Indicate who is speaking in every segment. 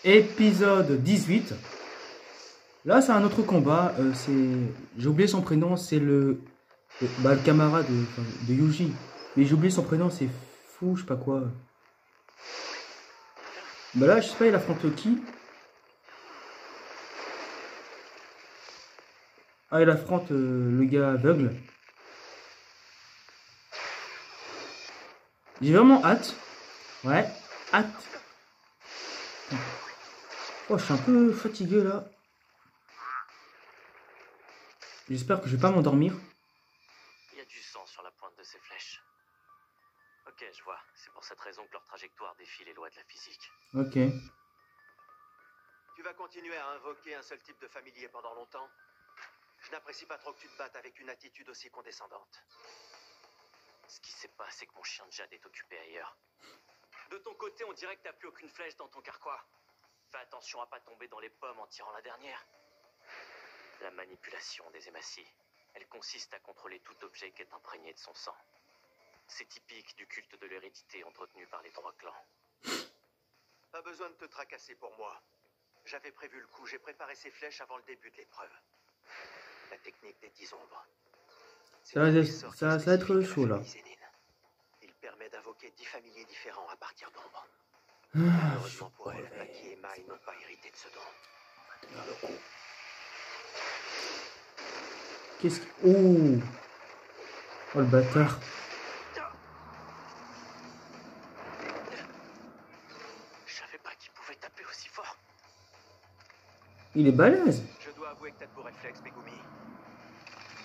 Speaker 1: Épisode 18. Là, c'est un autre combat. J'ai oublié son prénom. C'est le camarade de Yuji. Mais j'ai oublié son prénom. C'est Fou, je sais pas quoi. Bah là, je sais pas, il affronte qui? Ah, il affronte le gars aveugle. J'ai vraiment hâte. Ouais, hâte. Oh, je suis un peu fatigué là. J'espère que je vais pas m'endormir.
Speaker 2: Il y a du sang sur la pointe de ces flèches. Ok, je vois. C'est pour cette raison que leur trajectoire défie les lois de la physique.
Speaker 1: Ok.
Speaker 3: Tu vas continuer à invoquer un seul type de familier pendant longtemps? Je n'apprécie pas trop que tu te battes avec une attitude aussi condescendante.
Speaker 2: Ce qui se passe, c'est que mon chien de Jade est occupé ailleurs. De ton côté, on dirait que t'as plus aucune flèche dans ton carquois. Fais attention à pas tomber dans les pommes en tirant la dernière. La manipulation des hématies. Elle consiste à contrôler tout objet qui est imprégné de son sang. C'est typique du culte de l'hérédité entretenu par les trois clans.
Speaker 3: Pas besoin de te tracasser pour moi. J'avais prévu le coup, j'ai préparé ces flèches avant le début de l'épreuve. La technique des 10 ombres.
Speaker 1: Ça va être chaud là.
Speaker 3: Il permet d'invoquer 10 familiers différents à partir d'ombres.
Speaker 1: Ah,
Speaker 3: Malheureusement pour elle, Maki et Mai n'ont pas hérité de ce don.
Speaker 1: Qu'est-ce que... Oh, oh le bâtard.
Speaker 2: Je savais pas qu'il pouvait taper aussi fort.
Speaker 1: Il est balèze.
Speaker 3: Je dois avouer que t'as de beaux réflexes, Megumi.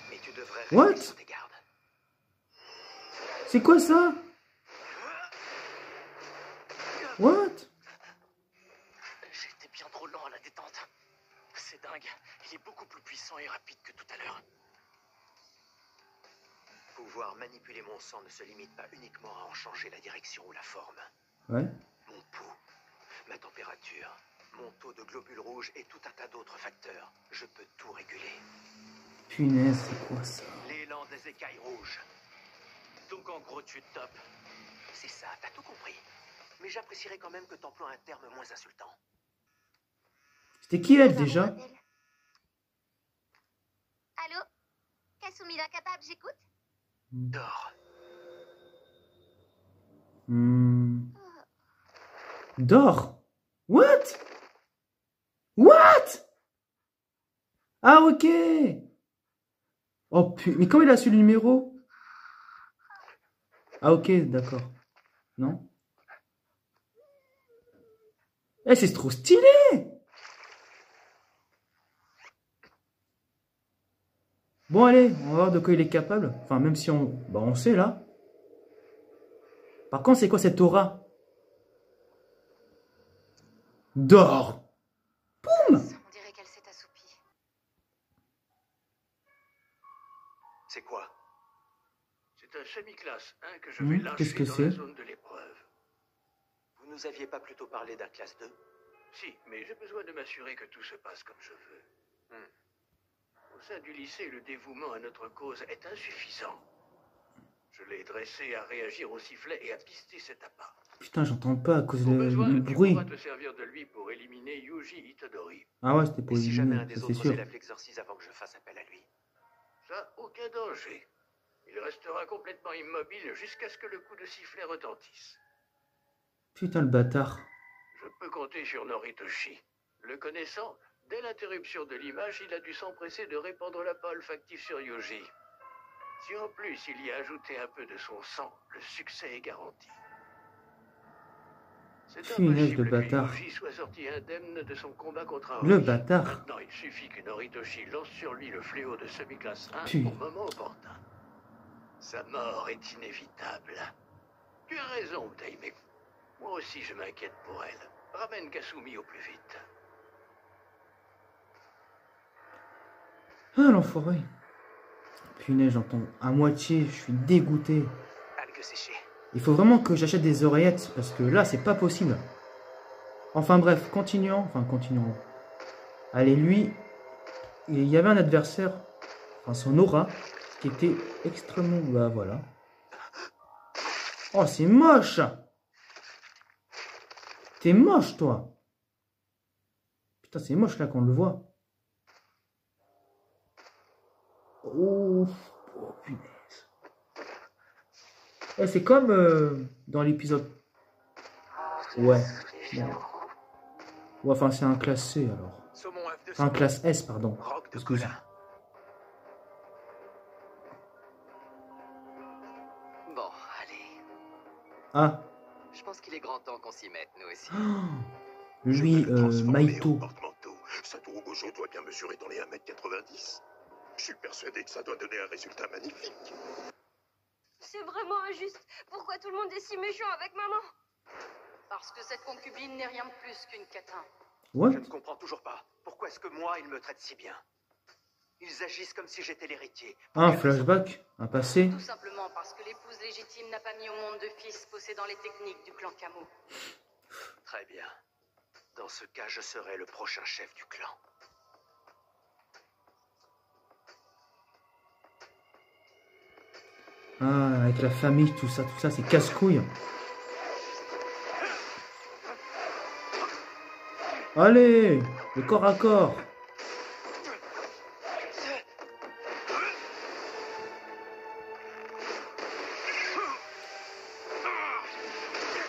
Speaker 3: Mais tu devrais
Speaker 1: What?
Speaker 3: rester sur tes gardes.
Speaker 1: C'est quoi ça? What?
Speaker 2: J'étais bien trop lent à la détente. C'est dingue. Il est beaucoup plus puissant et rapide que tout à l'heure.
Speaker 3: Pouvoir manipuler mon sang ne se limite pas uniquement à en changer la direction ou la forme.
Speaker 1: Ouais.
Speaker 3: Mon pouls, ma température, mon taux de globules rouges et tout un tas d'autres facteurs. Je peux tout réguler.
Speaker 1: Punaise, c'est quoi ça?
Speaker 3: L'élan des écailles rouges.
Speaker 2: Donc en gros, tu te topes.
Speaker 3: C'est ça, t'as tout compris. Mais j'apprécierais quand même que t'emploies un terme moins insultant.
Speaker 1: C'était qui elle déjà?
Speaker 4: Allô? Kasumi l'incapable, j'écoute?
Speaker 3: Dors.
Speaker 1: Dors? What? What? Ah ok. Oh putain, mais comment il a su le numéro? Ah ok, d'accord. Non? Eh, c'est trop stylé! Bon allez, on va voir de quoi il est capable. Enfin, même si on sait là. Par contre, c'est quoi cette aura? Dors! Boum!
Speaker 4: On dirait qu'elle s'est assoupie.
Speaker 3: C'est quoi?
Speaker 5: C'est un semi-classe 1 que je vais
Speaker 1: qu'est-ce
Speaker 5: lâcher
Speaker 1: que
Speaker 5: dans
Speaker 1: c'est?
Speaker 5: la zone de l'épreuve.
Speaker 3: Vous nous aviez pas plutôt parlé d'un classe 2?
Speaker 5: Si, mais j'ai besoin de m'assurer que tout se passe comme je veux. Au sein du lycée, le dévouement à notre cause est insuffisant. Je l'ai dressé à réagir au sifflet et à pister cet appât.
Speaker 1: Putain, j'entends pas à cause
Speaker 5: Au
Speaker 1: du
Speaker 5: besoin, tu
Speaker 1: bruit.
Speaker 5: pourras te servir de lui pour éliminer Yuji Itadori.
Speaker 1: Ah ouais, c'était pour
Speaker 3: Et si jamais un
Speaker 1: éliminer,
Speaker 3: des
Speaker 1: ça c'est
Speaker 3: autres
Speaker 1: sûr.
Speaker 3: élèves l'exorcise avant que je fasse appel à lui?
Speaker 5: Ça, aucun danger. Il restera complètement immobile jusqu'à ce que le coup de sifflet retentisse.
Speaker 1: Putain, le bâtard.
Speaker 5: Je peux compter sur Noritoshi. Le connaissant, dès l'interruption de l'image, il a dû s'empresser de répandre la pâle factive sur Yuji. Si en plus il y a ajouté un peu de son sang, le succès est garanti. C'est
Speaker 1: Punaise,
Speaker 5: impossible
Speaker 1: le
Speaker 5: que
Speaker 1: bâtard.
Speaker 5: Yuji soit sorti indemne de son combat contre
Speaker 1: Le
Speaker 5: Aoi.
Speaker 1: bâtard.
Speaker 5: Maintenant, il suffit que Noritoshi lance sur lui le fléau de semi-classe 1
Speaker 1: Puis.
Speaker 5: au moment opportun. Sa mort est inévitable. Tu as raison, Taime. Moi aussi, je m'inquiète pour elle. Ramène Kasumi au plus vite.
Speaker 1: Ah, l'enfoiré. Punaise, j'entends à moitié, je suis dégoûté.
Speaker 3: Algues séchées.
Speaker 1: Il faut vraiment que j'achète des oreillettes, parce que là, c'est pas possible. Enfin bref, continuons. Allez, lui, il y avait un adversaire, enfin son aura, qui était extrêmement... Bah voilà. Oh, c'est moche! T'es moche, toi! Putain, c'est moche là qu'on le voit. Oh, oh punaise. Ouais, c'est comme dans l'épisode. Ouais. Bon. Ouais, enfin, c'est un classe C alors.
Speaker 3: Saumon œuf de
Speaker 1: Enfin, un
Speaker 3: saumon.
Speaker 1: classe S, pardon.
Speaker 3: Roque de
Speaker 1: Excuse.
Speaker 3: colin.
Speaker 6: Bon, allez.
Speaker 1: Ah,
Speaker 6: Je pense qu'il est grand temps qu'on s'y mette, nous aussi.
Speaker 1: lui, Maito.
Speaker 7: Satoru Gojo doit bien mesurer dans les 1m90. Je suis persuadé que ça doit donner un résultat magnifique.
Speaker 4: C'est vraiment injuste. Pourquoi tout le monde est si méchant avec maman?
Speaker 8: Parce que cette concubine n'est rien de plus qu'une catin.
Speaker 1: What?
Speaker 3: Je ne comprends toujours pas. Pourquoi est-ce que moi, ils me traitent si bien? Ils agissent comme si j'étais l'héritier.
Speaker 1: Un flashback, un passé.
Speaker 8: Tout simplement parce que l'épouse légitime n'a pas mis au monde de fils possédant les techniques du clan Kamo.
Speaker 3: Très bien. Dans ce cas, je serai le prochain chef du clan.
Speaker 1: Ah, avec la famille, tout ça, c'est casse-couille. Allez, le corps à corps.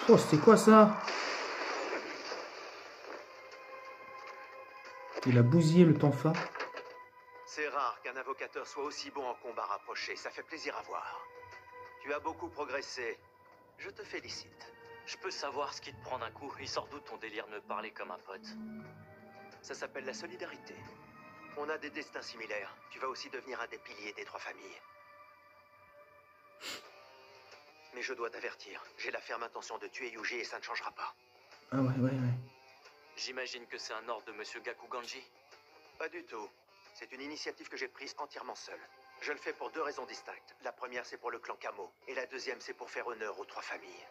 Speaker 1: Oh, c'était quoi ça? Il a bousillé le Tanfa.
Speaker 3: C'est rare qu'un avocateur soit aussi bon en combat rapproché. Ça fait plaisir à voir. Tu as beaucoup progressé. Je te félicite.
Speaker 2: Je peux savoir ce qui te prend d'un coup. Il sort d'où ton délire de me parler comme un pote?
Speaker 3: Ça s'appelle la solidarité. On a des destins similaires. Tu vas aussi devenir un des piliers des trois familles. Mais je dois t'avertir. J'ai la ferme intention de tuer Yuji et ça ne changera pas.
Speaker 1: Ah ouais.
Speaker 2: J'imagine que c'est un ordre de Monsieur Gakuganji.
Speaker 3: Pas du tout. C'est une initiative que j'ai prise entièrement seule. Je le fais pour deux raisons distinctes. La première, c'est pour le clan Kamo. Et la deuxième, c'est pour faire honneur aux trois familles.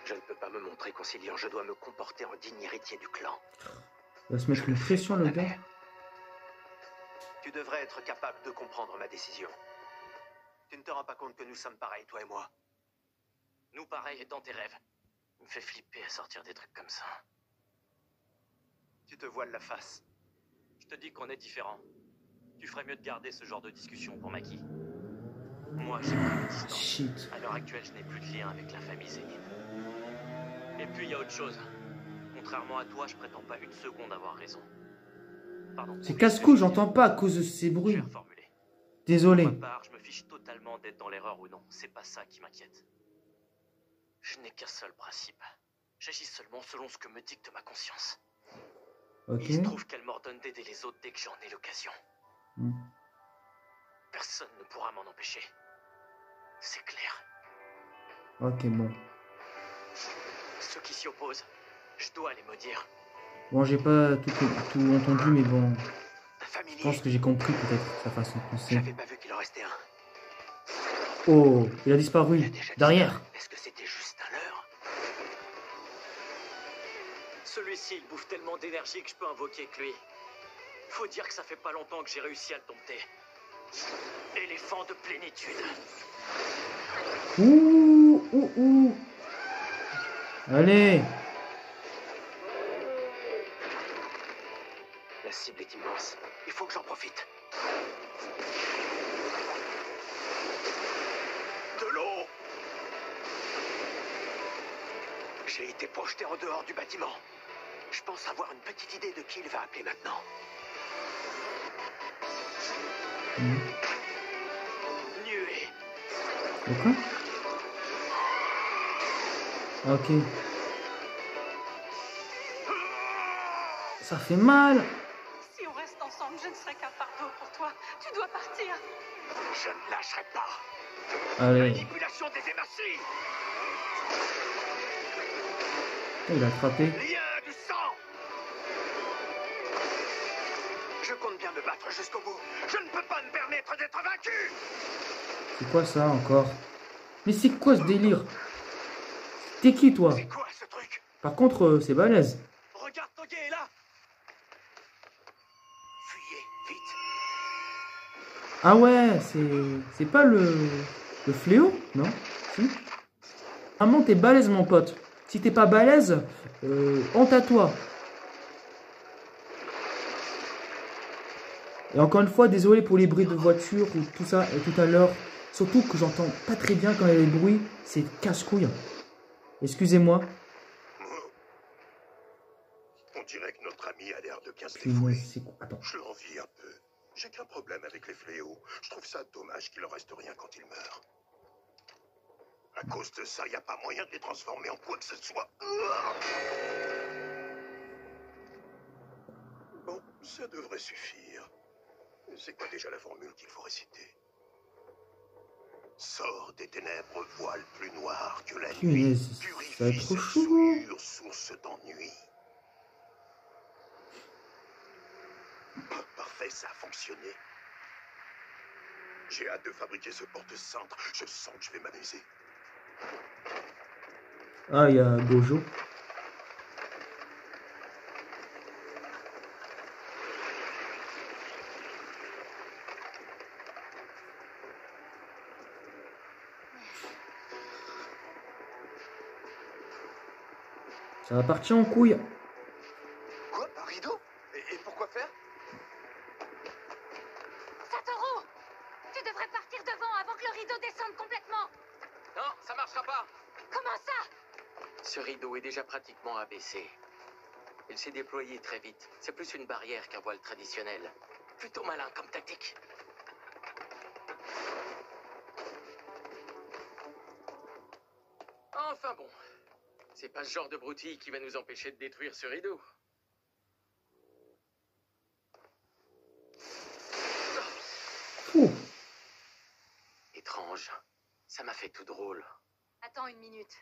Speaker 3: Je ne peux pas me montrer conciliant. Je dois me comporter en digne héritier du clan.
Speaker 1: Il va se mettre une pression, le gars.
Speaker 3: Tu devrais être capable de comprendre ma décision. Tu ne te rends pas compte que nous sommes pareils, toi et moi?
Speaker 2: Nous pareil dans tes rêves. Il me fait flipper à sortir des trucs comme ça.
Speaker 3: Tu te voiles la face.
Speaker 2: Je te dis qu'on est différents. Tu ferais mieux de garder ce genre de discussion pour Maki. Moi, j'ai pris mes distances.
Speaker 1: Shit.
Speaker 2: À l'heure actuelle, je n'ai plus de lien avec la famille Zenin. Et puis, il y a autre chose. Contrairement à toi, je prétends pas une seconde avoir raison. Pardon.
Speaker 1: C'est casse-couille, j'entends pas à cause de ces
Speaker 2: Je
Speaker 1: bruits.
Speaker 2: vais reformuler.
Speaker 1: Désolé.
Speaker 2: Pour ma part, je me fiche totalement d'être dans l'erreur ou non. C'est pas ça qui m'inquiète. Je n'ai qu'un seul principe. J'agis seulement selon ce que me dicte ma conscience.
Speaker 1: Ok.
Speaker 2: Il se trouve qu'elle m'ordonne d'aider les autres dès que j'en ai l'occasion.
Speaker 1: Hmm.
Speaker 2: Personne ne pourra m'en empêcher. C'est clair.
Speaker 1: Ok, bon.
Speaker 2: Ceux qui s'y opposent, je dois les maudire.
Speaker 1: Bon, j'ai pas tout entendu, mais bon. Je
Speaker 3: Familier,
Speaker 1: pense que j'ai compris peut-être sa façon de penser.
Speaker 3: j'avais pas vu qu'il en restait un.
Speaker 1: Oh, il a
Speaker 3: Il
Speaker 1: disparu.
Speaker 3: a déjà
Speaker 1: Derrière.
Speaker 3: disparu. Est-ce que c'était juste un leurre?
Speaker 2: Celui-ci, il bouffe tellement d'énergie que je peux invoquer que lui. Faut dire que ça fait pas longtemps que j'ai réussi à le dompter. Éléphant de plénitude.
Speaker 1: Ouh. Allez.
Speaker 3: La cible est immense. Il faut que j'en profite.
Speaker 7: De l'eau!
Speaker 3: J'ai été projeté en dehors du bâtiment. Je pense avoir une petite idée de qui il va appeler maintenant. Nuée.
Speaker 1: De quoi? Ok. Ça fait mal.
Speaker 8: Si on reste ensemble, je ne serai qu'un fardeau pour toi. Tu dois partir.
Speaker 3: Je ne lâcherai pas.
Speaker 1: Allez.
Speaker 3: Manipulation des énergies.
Speaker 1: Il a attrapé.
Speaker 3: Lien du sang. Je compte bien me battre jusqu'au bout. Je ne peux pas me permettre d'être vaincu.
Speaker 1: C'est quoi ça encore? Mais c'est quoi ce délire? T'es qui toi?
Speaker 3: C'est quoi ce truc?
Speaker 1: Par contre, c'est balèze.
Speaker 3: Regarde, Toge est là. Fuyez, vite.
Speaker 1: Ah ouais, c'est pas le fléau, non? Si. Vraiment, t'es balèze, mon pote. Si t'es pas balèze, honte à toi. Et encore une fois, désolé pour les bruits de voiture ou tout ça tout à l'heure. Surtout que j'entends pas très bien quand il y a des bruits. C'est casse-couille. Excusez-moi.
Speaker 7: On dirait que notre ami a l'air de bien se défouler.
Speaker 1: Punaise, c'est quoi? Attends.
Speaker 7: Je l'envie un peu. J'ai qu'un problème avec les fléaux. Je trouve ça dommage qu'il en reste rien quand ils meurent. À cause de ça, il n'y a pas moyen de les transformer en quoi que ce soit. Bon, ça devrait suffire. C'est quoi déjà la formule qu'il faut réciter? Sors des ténèbres, voile plus noir que la nuit.
Speaker 1: Punaise, ça va être
Speaker 7: Purifie
Speaker 1: trop
Speaker 7: cette
Speaker 1: chaud.
Speaker 7: souillure, source d'ennui. Parfait, ça a fonctionné. J'ai hâte de fabriquer ce porte-centre. Je sens que je vais m'amuser.
Speaker 1: Ah, il y a Gojo. Ça va partir en couille.
Speaker 3: Quoi? Un rideau? Et pourquoi faire?
Speaker 8: Satoru! Tu devrais partir devant avant que le rideau descende complètement.
Speaker 6: Non, ça marchera pas.
Speaker 8: Comment ça?
Speaker 6: Ce rideau est déjà pratiquement abaissé. Il s'est déployé très vite. C'est plus une barrière qu'un voile traditionnel. Plutôt malin comme tactique. Enfin bon. C'est pas ce genre de broutille qui va nous empêcher de détruire ce rideau.
Speaker 1: Ouh.
Speaker 6: Étrange. Ça m'a fait tout drôle.
Speaker 8: Attends une minute.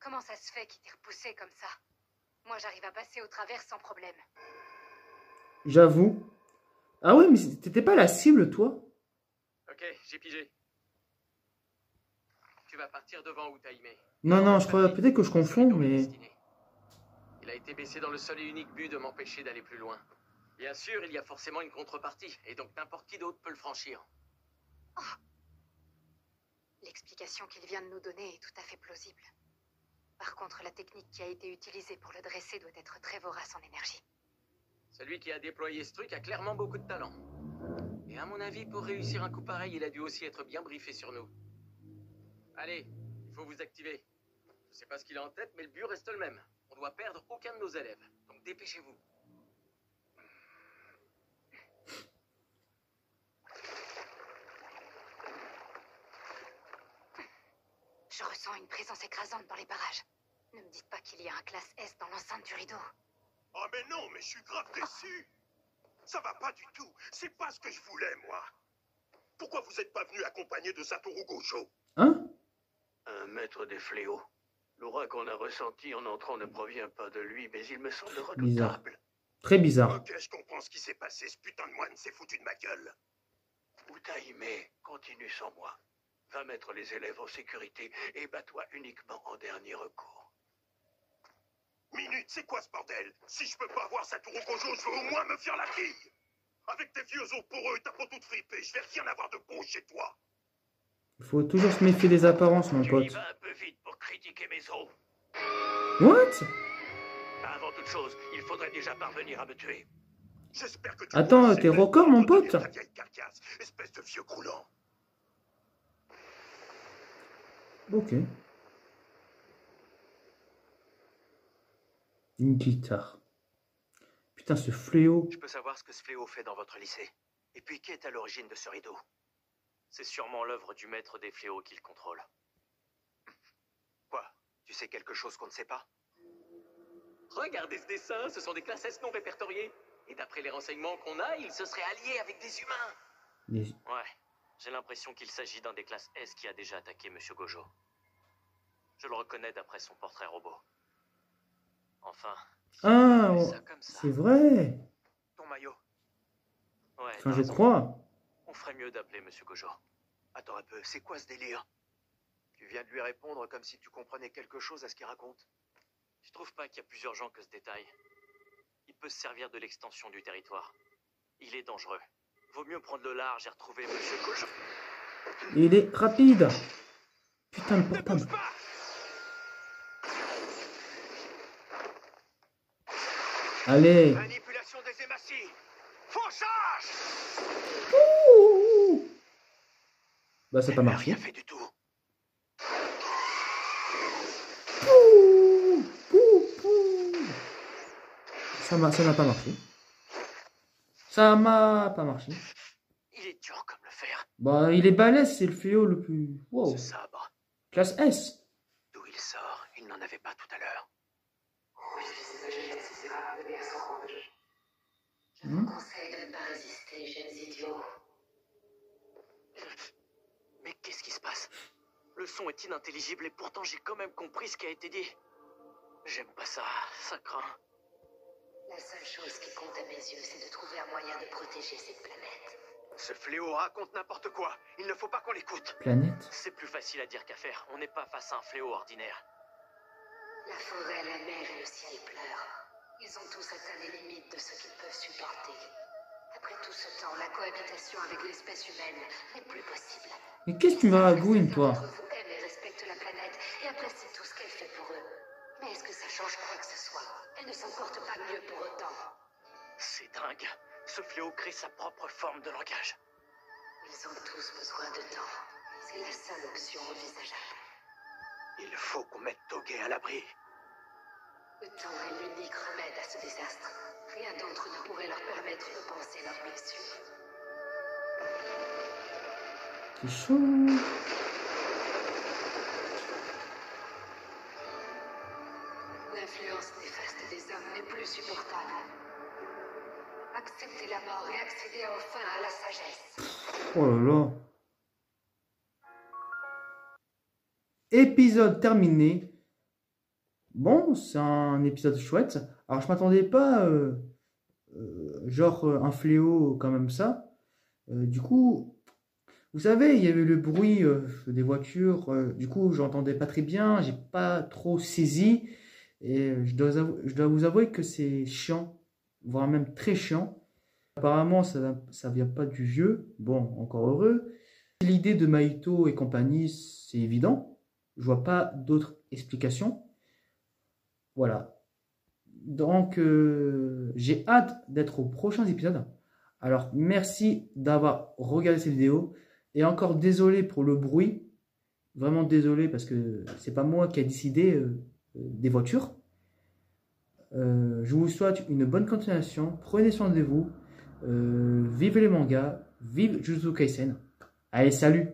Speaker 8: Comment ça se fait qu'il t'ait repoussé comme ça? Moi, j'arrive à passer au travers sans problème.
Speaker 1: J'avoue. Ah ouais, mais t'étais pas la cible, toi?
Speaker 6: Ok, j'ai pigé. Tu vas partir devant Utaime.
Speaker 1: Non, non, je crois peut-être que je confonds, mais...
Speaker 6: Il a été baissé dans le seul et unique but de m'empêcher d'aller plus loin. Bien sûr, il y a forcément une contrepartie, et donc n'importe qui d'autre peut le franchir.
Speaker 8: L'explication qu'il vient de nous donner est tout à fait plausible. Par contre, la technique qui a été utilisée pour le dresser doit être très vorace en énergie.
Speaker 6: Celui qui a déployé ce truc a clairement beaucoup de talent. Et à mon avis, pour réussir un coup pareil, il a dû aussi être bien briefé sur nous. Allez, il faut vous activer. Je sais pas ce qu'il a en tête, mais le but reste le même. On doit perdre aucun de nos élèves. Donc dépêchez-vous.
Speaker 8: Je ressens une présence écrasante dans les barrages. Ne me dites pas qu'il y a un classe S dans l'enceinte du rideau.
Speaker 7: Oh mais non, mais je suis grave déçu. Ça va pas du tout. C'est pas ce que je voulais, moi. Pourquoi vous êtes pas venu accompagné de Satoru Gojo?
Speaker 1: Hein?
Speaker 5: Un maître des fléaux. L'aura qu'on a ressenti en entrant ne provient pas de lui, mais il me semble redoutable.
Speaker 1: Très bizarre.
Speaker 7: Ok, je comprends ce qui s'est passé. Ce putain de moine s'est foutu de ma gueule.
Speaker 5: Utaime, continue sans moi. Va mettre les élèves en sécurité et bats-toi uniquement en dernier recours.
Speaker 7: Minute, c'est quoi ce bordel? Si je peux pas avoir Satoru Gojo, je veux au moins me faire la fille. Avec tes vieux os poreux, ta peau toute fripée, je vais rien avoir de bon chez toi.
Speaker 1: Il faut toujours se méfier des apparences, mon
Speaker 5: Tu y
Speaker 1: pote.
Speaker 5: vas un peu vite pour critiquer mes os.
Speaker 1: What?
Speaker 5: Avant toute chose, il faudrait déjà parvenir à me tuer.
Speaker 7: J'espère que tu
Speaker 1: Attends,
Speaker 7: pourras
Speaker 1: t'es
Speaker 7: assez
Speaker 1: rocker,
Speaker 7: vite
Speaker 1: mon
Speaker 7: pour retenir
Speaker 1: pote?
Speaker 7: ta vieille carcasse, espèce de vieux croulant.
Speaker 1: Ok. Une guitare. Putain, ce fléau.
Speaker 3: Je peux savoir ce que ce fléau fait dans votre lycée. Et puis, qui est à l'origine de ce rideau?
Speaker 2: C'est sûrement l'œuvre du maître des fléaux qu'il contrôle.
Speaker 3: Quoi? Tu sais quelque chose qu'on ne sait pas?
Speaker 6: Regardez ce dessin, ce sont des classes S non répertoriées. Et d'après les renseignements qu'on a, ils se seraient alliés avec des humains.
Speaker 2: Ouais, j'ai l'impression qu'il s'agit d'un des classes S qui a déjà attaqué Monsieur Gojo. Je le reconnais d'après son portrait robot. Enfin...
Speaker 1: Ah,
Speaker 2: on fait ça comme ça.
Speaker 1: c'est vrai.
Speaker 3: Ton maillot.
Speaker 2: Ouais,
Speaker 1: Enfin,
Speaker 2: t'as
Speaker 1: je
Speaker 2: raison.
Speaker 1: crois.
Speaker 2: On ferait mieux d'appeler Monsieur Gojo.
Speaker 3: Attends un peu, c'est quoi ce délire? Tu viens de lui répondre comme si tu comprenais quelque chose à ce qu'il raconte.
Speaker 2: Je trouve pas qu'il y a plus urgent que ce détail. Il peut se servir de l'extension du territoire. Il est dangereux. Vaut mieux prendre le large et retrouver Monsieur Gojo.
Speaker 1: Il est rapide. Putain, le portable. Allez.
Speaker 3: Manipulation des hématies. Fauchage!
Speaker 1: Ouh. Bah ça n'a pas
Speaker 3: Elle n'a
Speaker 1: marché.
Speaker 3: rien fait du tout.
Speaker 1: Pouh, pouh, pouh. Ça n'a pas marché. Ça m'a pas marché.
Speaker 2: Il est dur comme le fer.
Speaker 1: Bah il est balèze, c'est le fléau le plus... Wow.
Speaker 2: Ce sabre,
Speaker 1: Classe S.
Speaker 2: d'où il sort, il n'en avait pas tout à l'heure.
Speaker 8: Je vous conseille de ne pas résister, jeunes idiots.
Speaker 2: Mais qu'est-ce qui se passe? Le son est inintelligible et pourtant j'ai quand même compris ce qui a été dit. J'aime pas ça, ça craint.
Speaker 8: La seule chose qui compte à mes yeux, c'est de trouver un moyen de protéger cette planète.
Speaker 3: Ce fléau raconte n'importe quoi. Il ne faut pas qu'on l'écoute.
Speaker 1: Planète.
Speaker 2: C'est plus facile à dire qu'à faire, on n'est pas face à un fléau ordinaire.
Speaker 8: La forêt, la mer et le ciel pleurent. Ils ont tous atteint les limites de ce qu'ils peuvent supporter. Après tout ce temps, la cohabitation avec l'espèce humaine n'est plus possible.
Speaker 1: Mais qu'est-ce que tu me ragouines, toi?
Speaker 8: Certains d'entre vous aiment et respectent la planète et apprécient tout ce qu'elle fait pour eux. Mais est-ce que ça change quoi que ce soit? Elle ne s'en porte pas mieux pour autant.
Speaker 2: C'est dingue. Ce fléau crée sa propre forme de langage.
Speaker 8: Ils ont tous besoin de temps. C'est la seule option envisageable.
Speaker 3: Il faut qu'on mette Toguet à l'abri.
Speaker 8: Le temps est l'unique remède à ce désastre. Rien d'autre ne pourrait leur permettre de panser leurs blessures.
Speaker 1: C'est chaud.
Speaker 8: L'influence néfaste des hommes n'est plus supportable. Acceptez la mort et accédez enfin à la sagesse.
Speaker 1: Oh là là. Épisode terminé. Bon, c'est un épisode chouette. Alors je m'attendais pas un fléau quand même ça. Du coup, vous savez, il y avait le bruit des voitures. Du coup, j'entendais pas très bien. J'ai pas trop saisi. Et je dois vous avouer que c'est chiant, voire même très chiant. Apparemment, ça vient pas du jeu. Bon, encore heureux. L'idée de Maito et compagnie, c'est évident. Je vois pas d'autres explications. Voilà. Donc, j'ai hâte d'être aux prochains épisodes. Alors, merci d'avoir regardé cette vidéo. Et encore désolé pour le bruit. Vraiment désolé parce que c'est pas moi qui ai décidé des voitures. Je vous souhaite une bonne continuation. Prenez soin de vous. Vive les mangas. Vive Jujutsu Kaisen. Allez, salut!